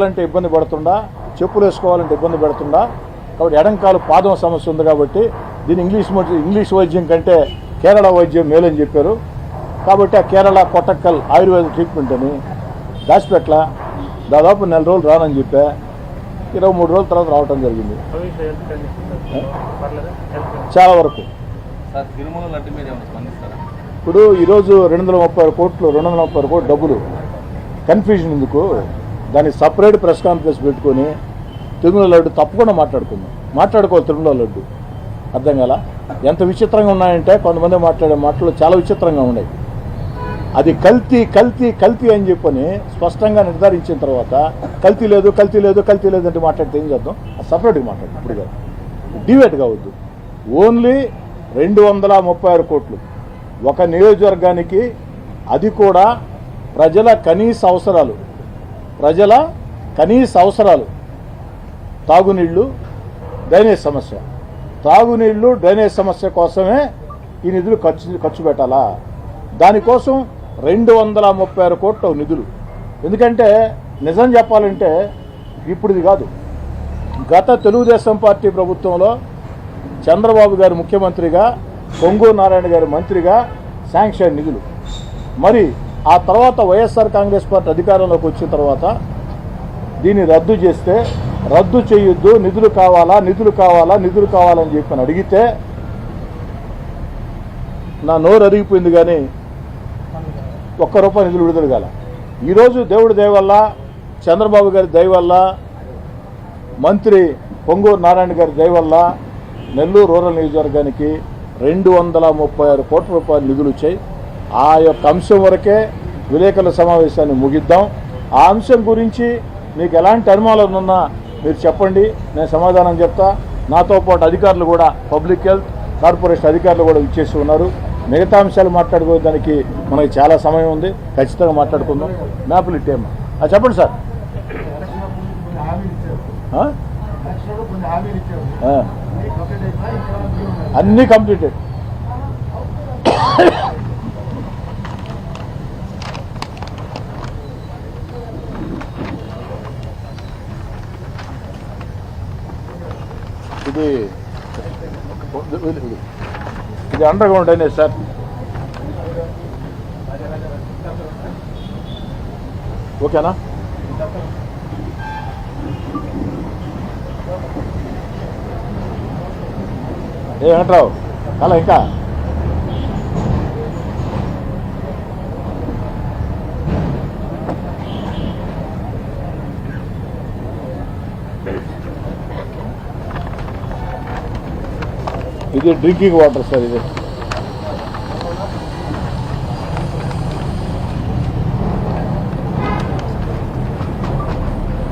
అంటే ఇబ్బంది పడుతుండా, చెప్పులు వేసుకోవాలంటే ఇబ్బంది పడుతుండా. కాబట్టి ఎడంకాలు పాదం సమస్య ఉంది కాబట్టి దీని ఇంగ్లీష్ వైద్యం కంటే కేరళ వైద్యం మేలని చెప్పారు. కాబట్టి ఆ కేరళ కొట్టక్కల్ ఆయుర్వేద ట్రీట్మెంట్ అని దాచిపెట్ల దాదాపు 4 రోజులు రానని చెప్పా. 23 రోజుల తర్వాత రావటం జరిగింది. చాలా వరకు ఇప్పుడు ఈరోజు 230 కోట్లు డబ్బులు కన్ఫ్యూజన్ ఎందుకు, దానికి సపరేట్ ప్రెస్ కాన్ఫరెన్స్ పెట్టుకొని తిరుమల లడ్డు తప్పకుండా మాట్లాడుకోవాలి. తిరుమల లడ్డు అర్థం కాల ఎంత విచిత్రంగా ఉన్నాయంటే కొంతమంది మాట్లాడే మాటలు చాలా విచిత్రంగా ఉన్నాయి. అది కల్తీ అని చెప్పని స్పష్టంగా నిర్ధారించిన తర్వాత కల్తీ లేదు అంటే మాట్లాడితే ఏం చేద్దాం? సపరేట్గా మాట్లాడు. ఇప్పుడు కాదు, డిబేట్ కావద్దు. ఓన్లీ 236 కోట్లు ఒక నియోజకవర్గానికి, అది కూడా ప్రజల కనీస అవసరాలు తాగునీళ్లు, డ్రైనేజ్ సమస్య కోసమే ఈ నిధులు ఖర్చు పెట్టాలా? దానికోసం 236 కోట్ల నిధులు. ఎందుకంటే నిజం చెప్పాలంటే ఇప్పుడు ఇది కాదు, గత తెలుగుదేశం పార్టీ ప్రభుత్వంలో చంద్రబాబు గారు ముఖ్యమంత్రిగా, పొంగూరు నారాయణ గారు మంత్రిగా శాంక్షన్ నిధులు. మరి ఆ తర్వాత వైఎస్ఆర్ కాంగ్రెస్ పార్టీ అధికారంలోకి వచ్చిన తర్వాత దీన్ని రద్దు చేస్తే, రద్దు చేయొద్దు, నిధులు కావాలని చెప్పి అడిగితే నా నోరు అరిగిపోయింది. కానీ ₹1 నిధులు విడుదల కాల. ఈరోజు దేవుడి దయ వల్ల, చంద్రబాబు గారి దయ వల్ల, మంత్రి పొంగూరు నారాయణ గారి దయ వల్ల నెల్లూరు రూరల్ నియోజకవర్గానికి 236 కోట్ల రూపాయలు నిధులు వచ్చాయి. ఆ యొక్క అంశం వరకే విలేకరుల సమావేశాన్ని ముగిద్దాం. ఆ అంశం గురించి మీకు ఎలాంటి అనుమానాలు ఉన్నా మీరు చెప్పండి, నేను సమాధానం చెప్తా. నాతో పాటు అధికారులు కూడా, పబ్లిక్ హెల్త్ కార్పొరేషన్ అధికారులు కూడా ఇచ్చేసి ఉన్నారు. మిగతా అంశాలు మాట్లాడుకోవడానికి మనకి చాలా సమయం ఉంది, ఖచ్చితంగా మాట్లాడుకుందాం. మ్యాప్లు ఇట్టేమా చెప్పండి సార్. అన్నీ కంప్లీటెడ్. ఇది అండర్ గ్రౌండ్ డ్రైనేజ్ సార్. ఓకేనా? వెంకట్రావు అలా ఇంకా ఇది డ్రింకింగ్ వాటర్ సార్. ఇది